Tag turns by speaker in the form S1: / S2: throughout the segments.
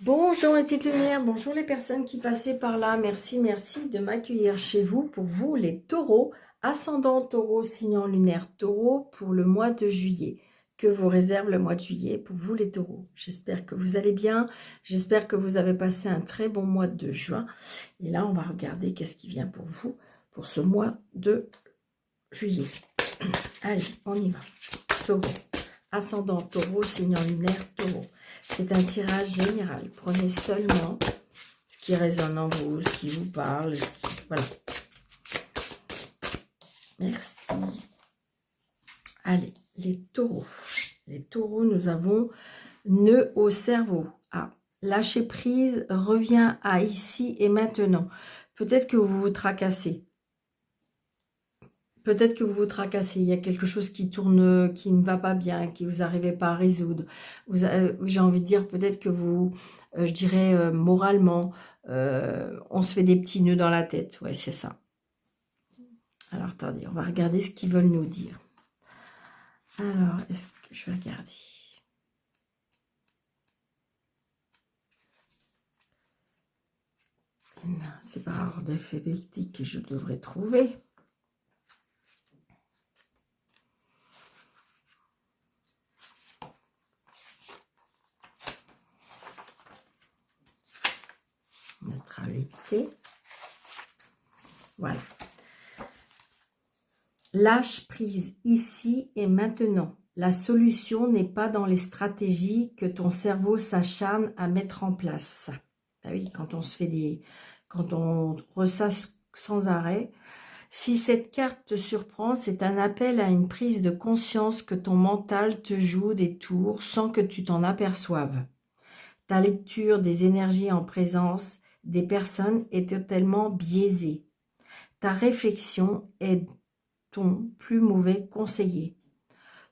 S1: Bonjour les petites lumières, bonjour les personnes qui passaient par là. Merci, merci de m'accueillir chez vous. Pour vous, les taureaux, ascendant taureau, signe lunaire taureau pour le mois de juillet. Que vous réserve le mois de juillet pour vous les taureaux. J'espère que vous allez bien. J'espère que vous avez passé un très bon mois de juin. Et là, on va regarder qu'est-ce qui vient pour vous pour ce mois de juillet. Allez, on y va. Taureau, ascendant taureau, signe lunaire taureau. C'est un tirage général. Prenez seulement ce qui résonne en vous, ce qui vous parle. Voilà. Merci. Allez, les taureaux. Les taureaux, nous avons nœud au cerveau. Ah, lâcher prise revient à ici et maintenant. Peut-être que vous vous tracassez. Peut-être que vous vous tracassez, il y a quelque chose qui tourne, qui ne va pas bien, que vous n'arrivez pas à résoudre. J'ai envie de dire peut-être que vous, je dirais moralement, on se fait des petits nœuds dans la tête. Ouais, c'est ça. Alors, attendez, on va regarder ce qu'ils veulent nous dire. Alors, est-ce que je vais regarder? C'est par ordre alphabétique que je devrais trouver. Neutralité. Voilà. Lâche prise ici et maintenant. La solution n'est pas dans les stratégies que ton cerveau s'acharne à mettre en place. Ah oui, quand on se fait quand on ressasse sans arrêt. Si cette carte te surprend, c'est un appel à une prise de conscience que ton mental te joue des tours sans que tu t'en aperçoives. Ta lecture des énergies en présence des personnes est totalement biaisée. Ta réflexion est ton plus mauvais conseiller.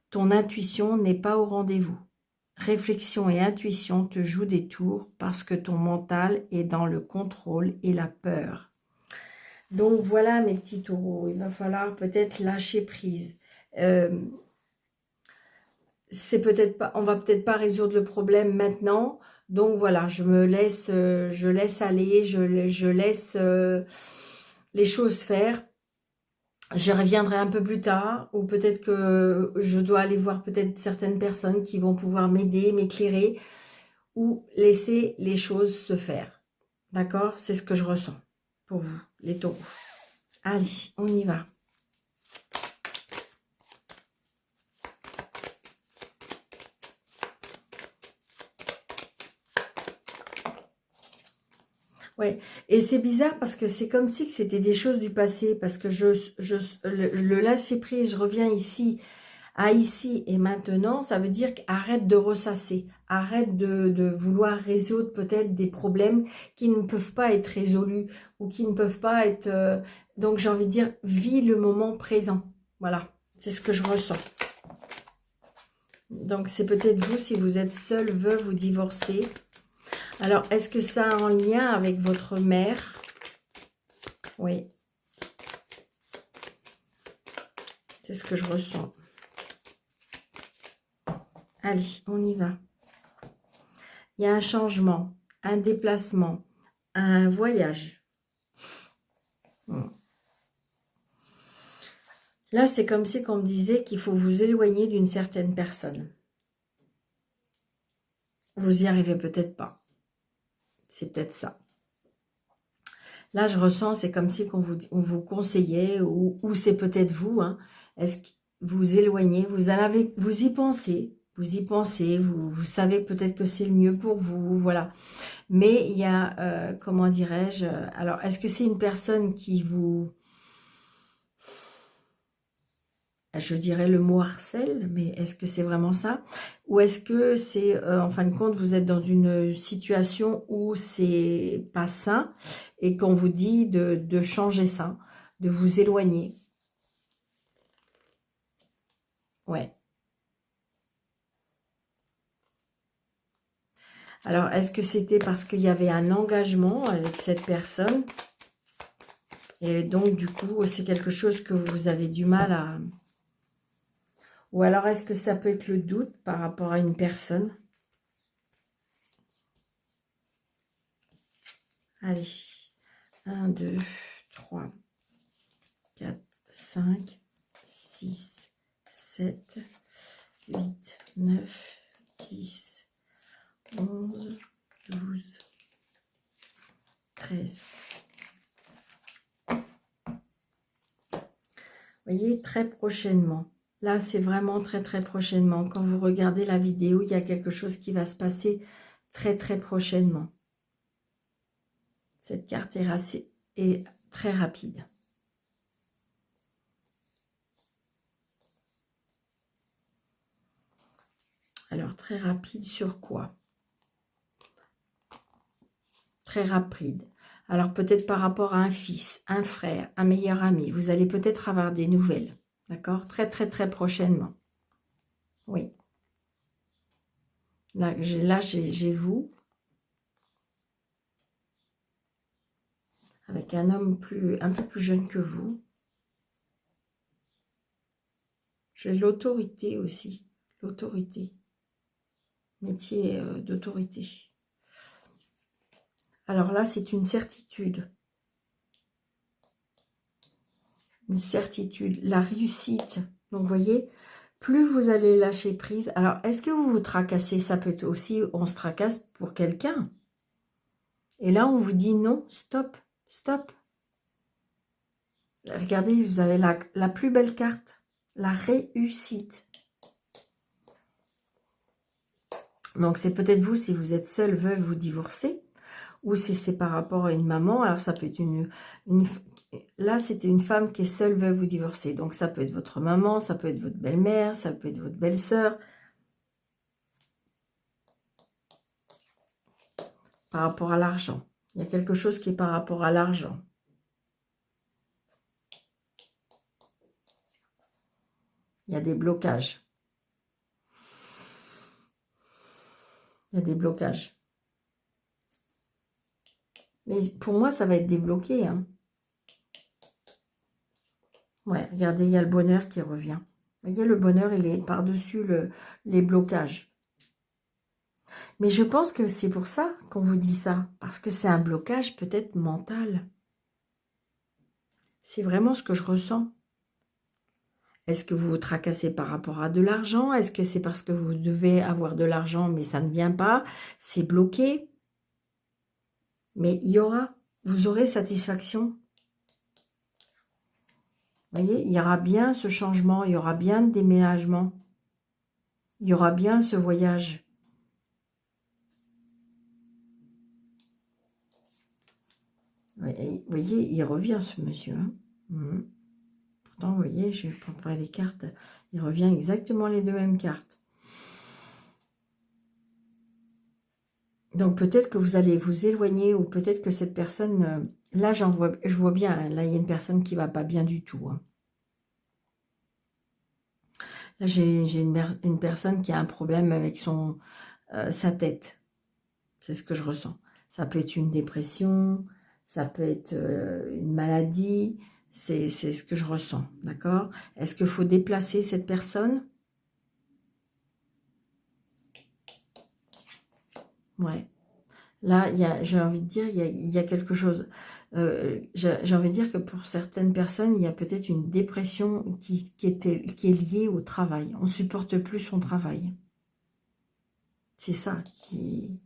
S1: Ton intuition n'est pas au rendez-vous. Réflexion et intuition te jouent des tours parce que ton mental est dans le contrôle et la peur. Donc voilà mes petits taureaux, il va falloir peut-être lâcher prise. C'est peut-être pas, on va peut-être pas résoudre le problème maintenant. Donc voilà, je laisse aller, je laisse les choses faire. Je reviendrai un peu plus tard, ou peut-être que je dois aller voir peut-être certaines personnes qui vont pouvoir m'aider, m'éclairer, ou laisser les choses se faire. D'accord? C'est ce que je ressens pour vous, les taureaux. Allez, on y va. Ouais, et c'est bizarre parce que c'est comme si que c'était des choses du passé, parce que le lâcher prise, je reviens ici, à ici et maintenant, ça veut dire qu'arrête de ressasser, arrête de vouloir résoudre peut-être des problèmes qui ne peuvent pas être résolus ou qui ne peuvent pas être... donc j'ai envie de dire, vis le moment présent. Voilà, c'est ce que je ressens. Donc c'est peut-être vous, si vous êtes seul, veuve ou divorcé. Alors, est-ce que ça a un lien avec votre mère? Oui. C'est ce que je ressens. Allez, on y va. Il y a un changement, un déplacement, un voyage. Là, c'est comme si on me disait qu'il faut vous éloigner d'une certaine personne. Vous y arrivez peut-être pas. C'est peut-être ça. Là, je ressens, c'est comme si on vous conseillait, ou c'est peut-être vous. Hein. Est-ce que vous éloignez, vous y pensez, vous savez peut-être que c'est le mieux pour vous, voilà. Mais il y a, comment dirais-je, alors, est-ce que c'est une personne qui vous, je dirais le mot harcèle, mais est-ce que c'est vraiment ça? Ou est-ce que c'est, en fin de compte, vous êtes dans une situation où c'est pas sain et qu'on vous dit de changer ça, de vous éloigner? Ouais. Alors, est-ce que c'était parce qu'il y avait un engagement avec cette personne? Et donc, du coup, c'est quelque chose que vous avez du mal à... Ou alors, est-ce que ça peut être le doute par rapport à une personne? Allez, 1, 2, 3, 4, 5, 6, 7, 8, 9, 10, 11, 12, 13. Vous voyez, très prochainement. Là, c'est vraiment très, très prochainement. Quand vous regardez la vidéo, il y a quelque chose qui va se passer très, très prochainement. Cette carte est très rapide. Alors, très rapide sur quoi? Très rapide. Alors, peut-être par rapport à un fils, un frère, un meilleur ami. Vous allez peut-être avoir des nouvelles. D'accord? Très, très, très prochainement. Oui. Là, j'ai vous. Avec un homme un peu plus jeune que vous. J'ai l'autorité aussi. L'autorité. Métier d'autorité. Alors là, c'est une certitude. Une certitude. La réussite. Donc, vous voyez, plus vous allez lâcher prise. Alors, est-ce que vous vous tracassez? Ça peut être aussi, on se tracasse pour quelqu'un. Et là, on vous dit non, stop, stop. Regardez, vous avez la plus belle carte. La réussite. Donc, c'est peut-être vous, si vous êtes seul, veuve, vous divorcez. Ou si c'est par rapport à une maman. Alors, ça peut être là, c'était une femme qui est seule, veuve ou divorcée. Donc, ça peut être votre maman, ça peut être votre belle-mère, ça peut être votre belle-sœur. Par rapport à l'argent. Il y a quelque chose qui est par rapport à l'argent. Il y a des blocages. Il y a des blocages. Mais pour moi, ça va être débloqué. Hein. Ouais, regardez, il y a le bonheur qui revient. Vous voyez, le bonheur, il est par-dessus les blocages. Mais je pense que c'est pour ça qu'on vous dit ça. Parce que c'est un blocage peut-être mental. C'est vraiment ce que je ressens. Est-ce que vous vous tracassez par rapport à de l'argent? Est-ce que c'est parce que vous devez avoir de l'argent, mais ça ne vient pas? C'est bloqué. Mais vous aurez satisfaction. Vous voyez, il y aura bien ce changement, il y aura bien de déménagement. Il y aura bien ce voyage. Vous voyez, il revient ce monsieur. Hein. Pourtant, vous voyez, je vais préparer les cartes. Il revient exactement les deux mêmes cartes. Donc peut-être que vous allez vous éloigner ou peut-être que cette personne... là, je vois bien, hein, là, il y a une personne qui ne va pas bien du tout. Hein. Là, j'ai une personne qui a un problème avec sa tête. C'est ce que je ressens. Ça peut être une dépression, ça peut être une maladie. C'est ce que je ressens, d'accord? Est-ce qu'il faut déplacer cette personne? Ouais. Là, j'ai envie de dire, il y a quelque chose. J'ai envie de dire que pour certaines personnes, il y a peut-être une dépression qui est liée au travail. On ne supporte plus son travail. C'est ça qui...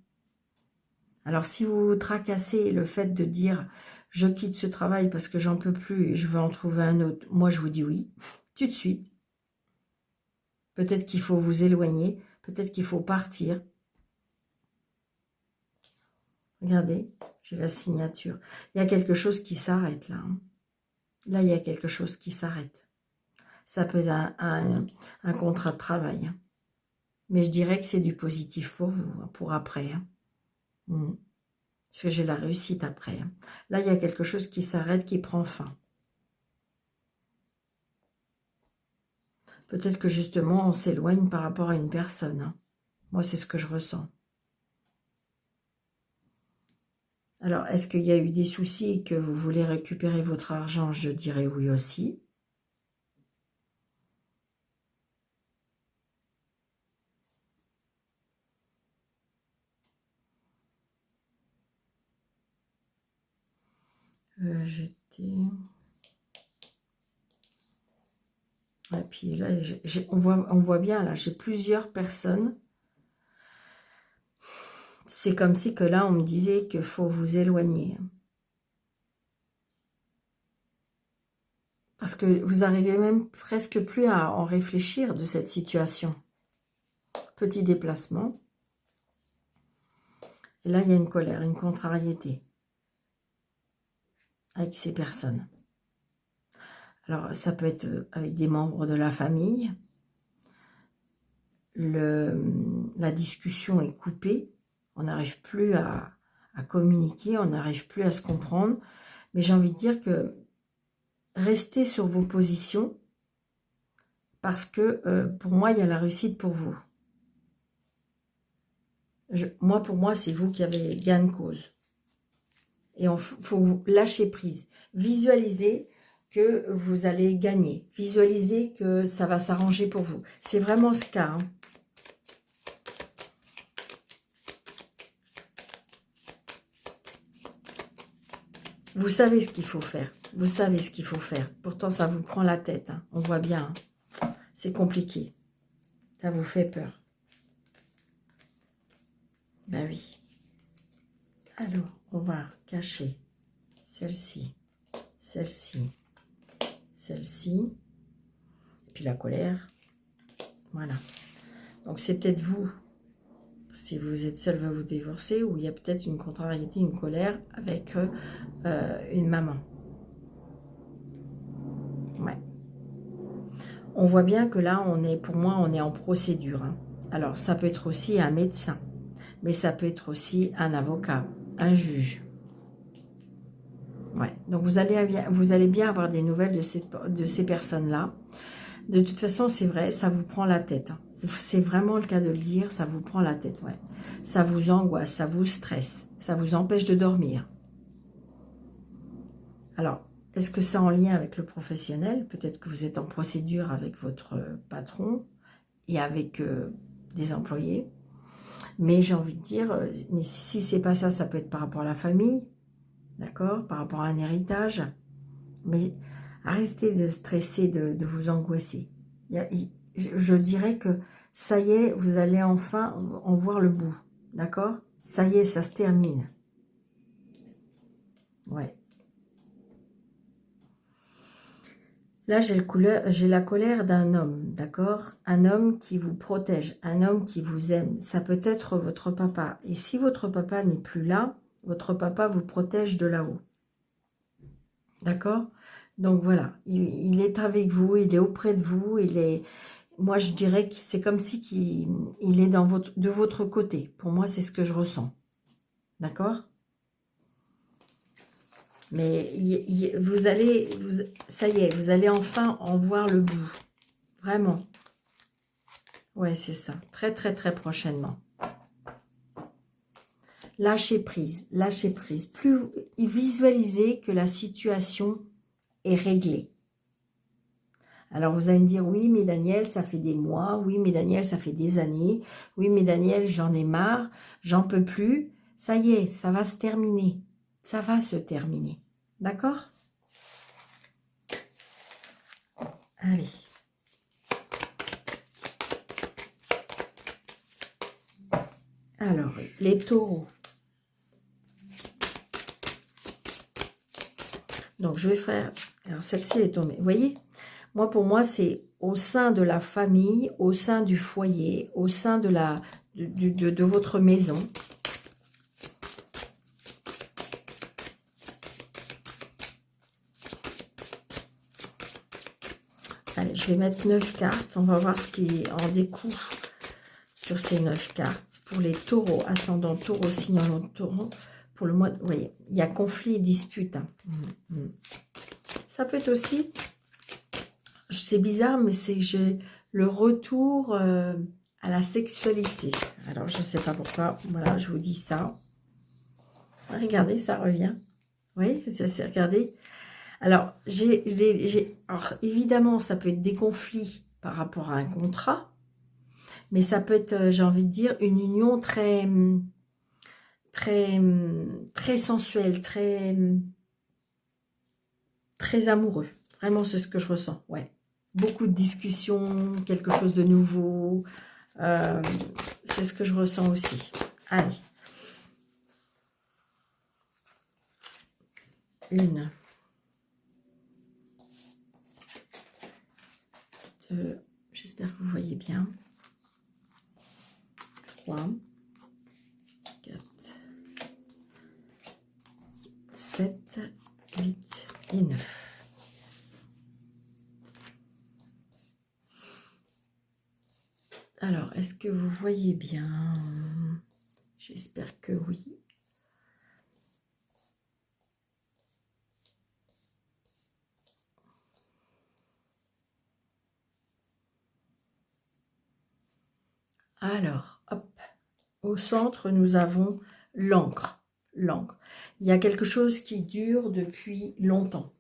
S1: Alors, si vous vous tracassez le fait de dire « je quitte ce travail parce que j'en peux plus et je veux en trouver un autre », moi, je vous dis oui, tout de suite. Peut-être qu'il faut vous éloigner, peut-être qu'il faut partir. Regardez, j'ai la signature. Il y a quelque chose qui s'arrête là. Hein. Là, il y a quelque chose qui s'arrête. Ça peut être un contrat de travail. Hein. Mais je dirais que c'est du positif pour vous, hein, pour après. Hein. Parce que j'ai la réussite après. Hein. Là, il y a quelque chose qui s'arrête, qui prend fin. Peut-être que justement, on s'éloigne par rapport à une personne. Hein. Moi, c'est ce que je ressens. Alors, est-ce qu'il y a eu des soucis et que vous voulez récupérer votre argent? Je dirais oui aussi. J'étais... Et puis là, on voit bien, là, j'ai plusieurs personnes. C'est comme si que là, on me disait qu'il faut vous éloigner. Parce que vous arrivez même presque plus à en réfléchir de cette situation. Petit déplacement. Et là, il y a une colère, une contrariété avec ces personnes. Alors, ça peut être avec des membres de la famille. La discussion est coupée. On n'arrive plus à communiquer, on n'arrive plus à se comprendre. Mais j'ai envie de dire que restez sur vos positions parce que pour moi, il y a la réussite pour vous. Pour moi, c'est vous qui avez gain de cause. Et il faut vous lâcher prise. Visualisez que vous allez gagner. Visualisez que ça va s'arranger pour vous. C'est vraiment ce cas. Hein. Vous savez ce qu'il faut faire. Vous savez ce qu'il faut faire. Pourtant, ça vous prend la tête. Hein. On voit bien. Hein. C'est compliqué. Ça vous fait peur. Ben oui. Alors, on va cacher celle-ci, celle-ci, celle-ci. Et puis la colère. Voilà. Donc, c'est peut-être vous. Si vous êtes seul, vous divorcer, ou il y a peut-être une contrariété, une colère avec une maman. Ouais. On voit bien que là, pour moi, on est en procédure. Hein. Alors, ça peut être aussi un médecin, mais ça peut être aussi un avocat, un juge. Ouais. Donc, vous allez bien avoir des nouvelles de ces personnes-là. De toute façon, c'est vrai, ça vous prend la tête. Hein. C'est vraiment le cas de le dire, ça vous prend la tête, ouais. Ça vous angoisse, ça vous stresse, ça vous empêche de dormir. Alors, est-ce que c'est en lien avec le professionnel? Peut-être que vous êtes en procédure avec votre patron et avec des employés. Mais j'ai envie de dire, mais si c'est pas ça, ça peut être par rapport à la famille, d'accord? Par rapport à un héritage. Mais arrêtez de stresser, de vous angoisser. Je dirais que ça y est, vous allez enfin en voir le bout. D'accord? Ça y est, ça se termine. Ouais. Là, j'ai la colère d'un homme, d'accord? Un homme qui vous protège, un homme qui vous aime. Ça peut être votre papa. Et si votre papa n'est plus là, votre papa vous protège de là-haut. D'accord? Donc voilà, il est avec vous, il est auprès de vous, moi je dirais que c'est comme si il est de votre côté. Pour moi, c'est ce que je ressens. D'accord? Mais ça y est, vous allez enfin en voir le bout. Vraiment. Ouais, c'est ça. Très, très, très prochainement. Lâchez prise, lâchez prise. Plus visualisez que la situation est réglée. Alors, vous allez me dire, oui, mais Daniel, ça fait des mois. Oui, mais Daniel, ça fait des années. Oui, mais Daniel, j'en ai marre. J'en peux plus. Ça y est, ça va se terminer. Ça va se terminer. D'accord? Allez. Alors, les taureaux. Donc, je vais faire... Alors, celle-ci est tombée. Vous voyez? Pour moi, c'est au sein de la famille, au sein du foyer, au sein de votre maison. Allez, je vais mettre 9 cartes. On va voir ce qui en découle sur ces 9 cartes. Pour les taureaux, ascendant taureau, signe en taureau, pour le mois... Vous voyez, il y a conflit et dispute. Hein. Ça peut être aussi... C'est bizarre, mais c'est que j'ai le retour à la sexualité. Alors, je ne sais pas pourquoi. Voilà, je vous dis ça. Regardez, ça revient. Oui, regardez. Alors, alors, évidemment, ça peut être des conflits par rapport à un contrat. Mais ça peut être, j'ai envie de dire, une union très, très, très sensuelle, très... Vous voyez, il y a conflit et dispute. Hein. Vous voyez, il y a conflit et dispute. Alors, j'ai évidemment, ça peut être des conflits par rapport à un contrat, mais ça peut être, j'ai envie de dire, une union très, très, très sensuelle, très, très, très sensuelle, très... Vous voyez, il y a conflit et dispute. très amoureux. Vraiment, c'est ce que je ressens. Ouais. Beaucoup de discussions, quelque chose de nouveau. C'est ce que je ressens aussi. Allez. Une. Deux. J'espère que vous voyez bien. 3. 4. 7. 8 et 9. Alors, est-ce que vous voyez bien? J'espère que oui. Alors, hop, au centre, nous avons l'encre. L'encre. Il y a quelque chose qui dure depuis longtemps.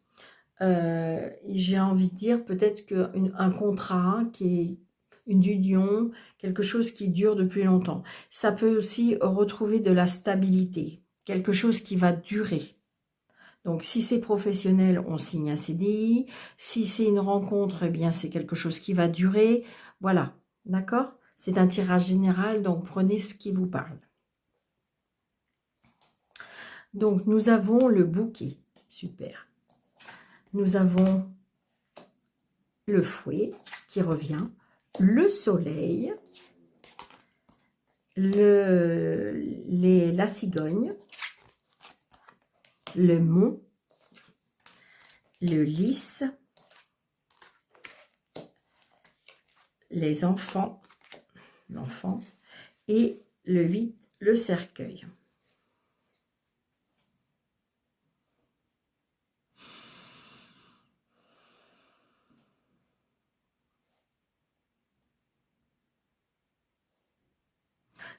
S1: J'ai envie de dire peut-être qu'un contrat qui est une union, quelque chose qui dure depuis longtemps. Ça peut aussi retrouver de la stabilité, quelque chose qui va durer. Donc, si c'est professionnel, on signe un CDI. Si c'est une rencontre, eh bien, c'est quelque chose qui va durer. Voilà, d'accord? C'est un tirage général, donc prenez ce qui vous parle. Donc, nous avons le bouquet. Super. Nous avons le fouet qui revient, le soleil, la cigogne, le mont, le lys, les enfants, l'enfant, et le 8, le cercueil.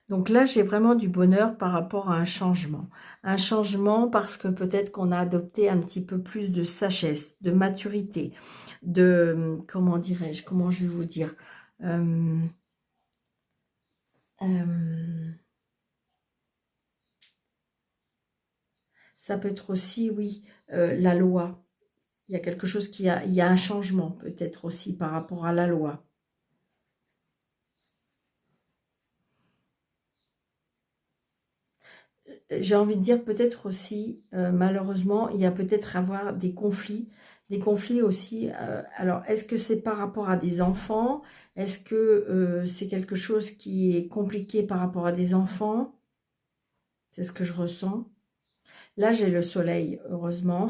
S1: Donc là, j'ai vraiment du bonheur par rapport à un changement. Un changement parce que peut-être qu'on a adopté un petit peu plus de sagesse, de maturité, de, comment dirais-je, comment je vais vous dire, ça peut être aussi, oui, la loi. Il y a quelque chose il y a un changement peut-être aussi par rapport à la loi. J'ai envie de dire peut-être aussi, malheureusement, il y a peut-être avoir des conflits aussi. Alors, est-ce que c'est par rapport à des enfants? Est-ce que c'est quelque chose qui est compliqué par rapport à des enfants? C'est ce que je ressens. Là, j'ai le soleil, heureusement,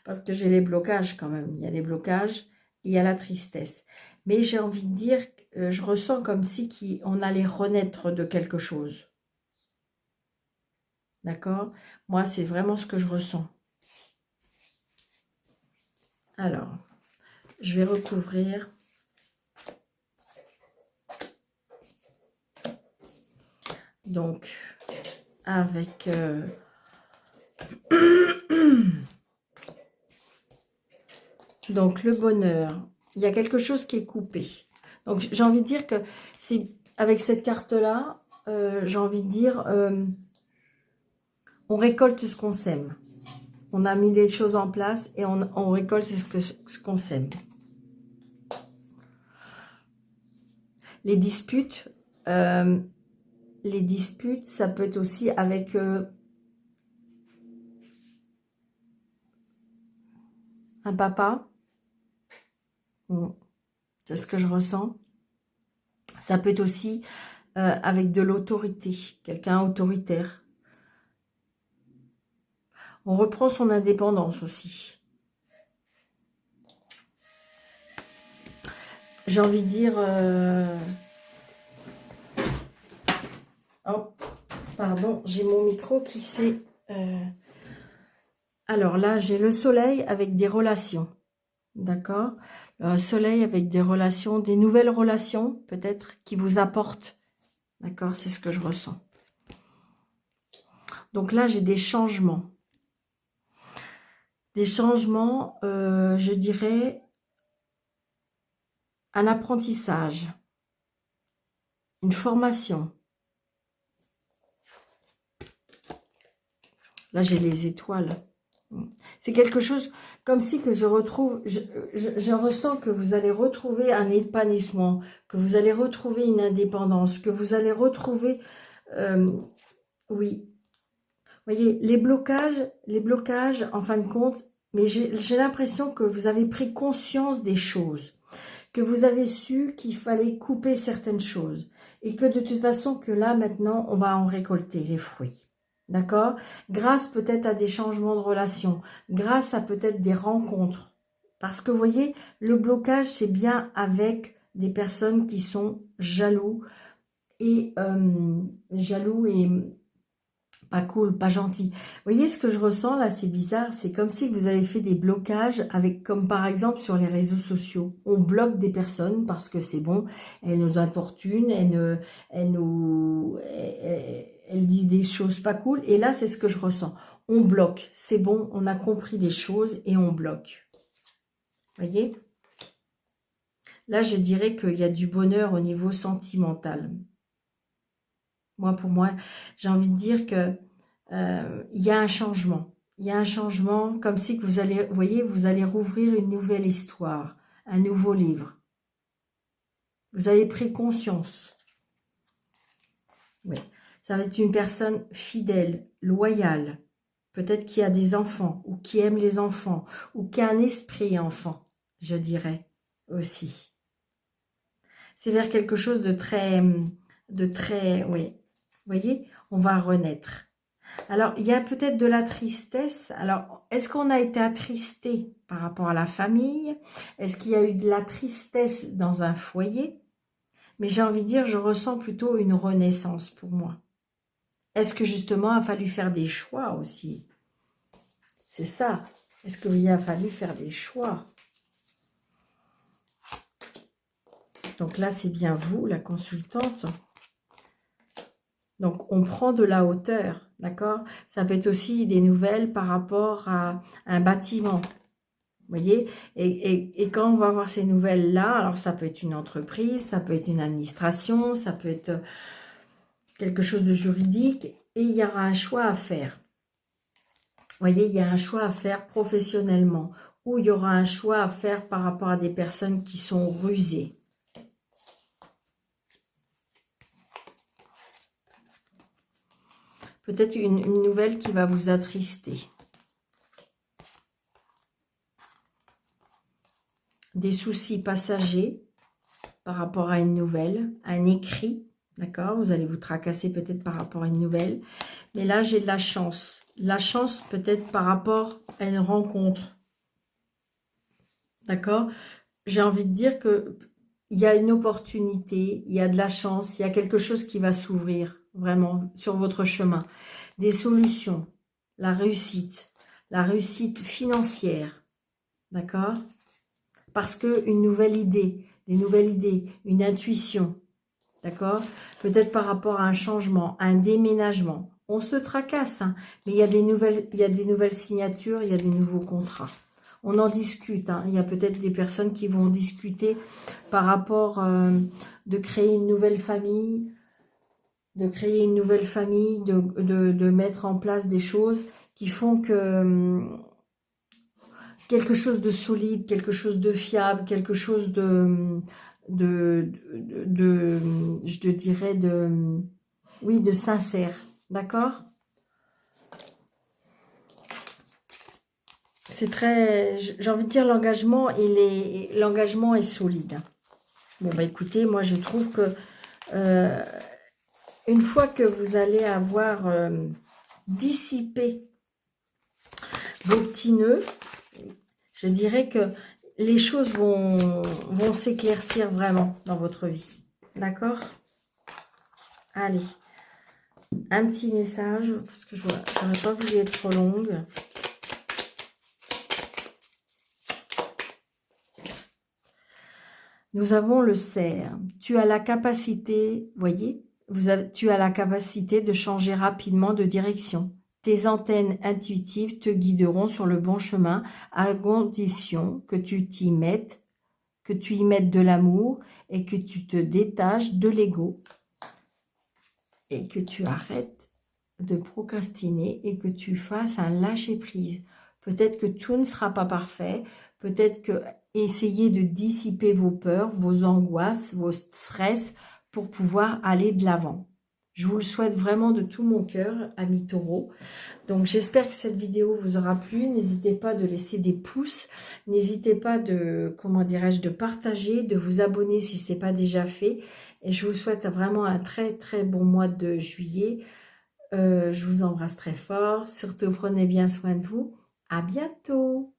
S1: parce que j'ai les blocages quand même. Il y a les blocages, il y a la tristesse. Mais j'ai envie de dire, je ressens comme si on allait renaître de quelque chose. D'accord? Moi, c'est vraiment ce que je ressens. Alors, je vais recouvrir. Donc, avec... donc, le bonheur. Il y a quelque chose qui est coupé. Donc, j'ai envie de dire que c'est avec cette carte-là, j'ai envie de dire, on récolte ce qu'on sème. On a mis des choses en place et on récolte ce qu'on sème. Les disputes, ça peut être aussi avec un papa. C'est ce que je ressens. Ça peut être aussi avec de l'autorité, quelqu'un autoritaire. On reprend son indépendance aussi. J'ai envie de dire... Oh, pardon, j'ai mon micro qui s'est... Alors là, j'ai le soleil avec des relations. D'accord? Le soleil avec des relations, des nouvelles relations, peut-être, qui vous apportent. D'accord? C'est ce que je ressens. Donc là, j'ai des changements. Des changements, je dirais, un apprentissage, une formation. Là, j'ai les étoiles. C'est quelque chose comme si que je retrouve, je ressens que vous allez retrouver un épanouissement, que vous allez retrouver une indépendance, que vous allez retrouver, oui, vous voyez, les blocages, en fin de compte, mais j'ai l'impression que vous avez pris conscience des choses, que vous avez su qu'il fallait couper certaines choses, et que de toute façon, que là, maintenant, on va en récolter les fruits. D'accord? Grâce peut-être à des changements de relations, grâce à peut-être des rencontres. Parce que vous voyez, le blocage, c'est bien avec des personnes qui sont jaloux et pas cool, pas gentil. Vous voyez ce que je ressens là, c'est bizarre, c'est comme si vous avez fait des blocages avec, comme par exemple sur les réseaux sociaux. On bloque des personnes parce que c'est bon, elles nous importunent, elles disent des choses pas cool. Et là, c'est ce que je ressens. On bloque, c'est bon, on a compris les choses et on bloque. Vous voyez? Là, je dirais qu'il y a du bonheur au niveau sentimental. Moi, pour moi, j'ai envie de dire que il y a un changement. Il y a un changement, comme si que vous allez, vous voyez, vous allez rouvrir une nouvelle histoire, un nouveau livre. Vous avez pris conscience. Oui. Ça va être une personne fidèle, loyale. Peut-être qui a des enfants, ou qui aime les enfants, ou qui a un esprit enfant, je dirais aussi. C'est vers quelque chose de très, oui. Vous voyez, on va renaître. Alors, il y a peut-être de la tristesse. Alors, est-ce qu'on a été attristé par rapport à la famille? Est-ce qu'il y a eu de la tristesse dans un foyer? Mais j'ai envie de dire, je ressens plutôt une renaissance pour moi. Est-ce que justement, il a fallu faire des choix aussi? C'est ça. Est-ce qu'il a fallu faire des choix? Donc là, c'est bien vous, la consultante. Donc, on prend de la hauteur, d'accord? Ça peut être aussi des nouvelles par rapport à un bâtiment, vous voyez? Et quand on va avoir ces nouvelles-là, alors ça peut être une entreprise, ça peut être une administration, ça peut être quelque chose de juridique, et il y aura un choix à faire. Vous voyez, il y a un choix à faire professionnellement, ou il y aura un choix à faire par rapport à des personnes qui sont rusées. Peut-être une nouvelle qui va vous attrister. Des soucis passagers par rapport à une nouvelle, un écrit, d'accord? Vous allez vous tracasser peut-être par rapport à une nouvelle. Mais là, j'ai de la chance. La chance peut-être par rapport à une rencontre. D'accord? J'ai envie de dire que il y a une opportunité, il y a de la chance, il y a quelque chose qui va s'ouvrir vraiment sur votre chemin. Des solutions, la réussite financière, d'accord? Parce que une nouvelle idée, des nouvelles idées, une intuition, d'accord? Peut-être par rapport à un changement, un déménagement. On se tracasse, hein, mais il y a des nouvelles signatures, il y a des nouveaux contrats. On en discute, hein. Il y a peut-être des personnes qui vont discuter par rapport de créer une nouvelle famille, de mettre en place des choses qui font que quelque chose de solide, quelque chose de fiable, quelque chose je dirais oui, de sincère, d'accord? C'est très, j'ai envie de dire l'engagement, l'engagement est solide. Bon, bah écoutez, moi je trouve que une fois que vous allez avoir dissipé vos petits nœuds, je dirais que les choses vont s'éclaircir vraiment dans votre vie. D'accord? Allez, un petit message, parce que je n'aurais pas voulu être trop longue. Nous avons le cerf. Tu as la capacité, voyez, tu as la capacité de changer rapidement de direction. Tes antennes intuitives te guideront sur le bon chemin à condition que tu y mettes de l'amour et que tu te détaches de l'ego et que tu arrêtes de procrastiner et que tu fasses un lâcher-prise. Peut-être que tout ne sera pas parfait. Peut-être que essayez de dissiper vos peurs, vos angoisses, vos stress pour pouvoir aller de l'avant. Je vous le souhaite vraiment de tout mon cœur, amis taureaux. Donc j'espère que cette vidéo vous aura plu. N'hésitez pas de laisser des pouces. N'hésitez pas de, comment dirais-je, de partager, de vous abonner si ce n'est pas déjà fait. Et je vous souhaite vraiment un très très bon mois de juillet. Je vous embrasse très fort. Surtout prenez bien soin de vous. À bientôt.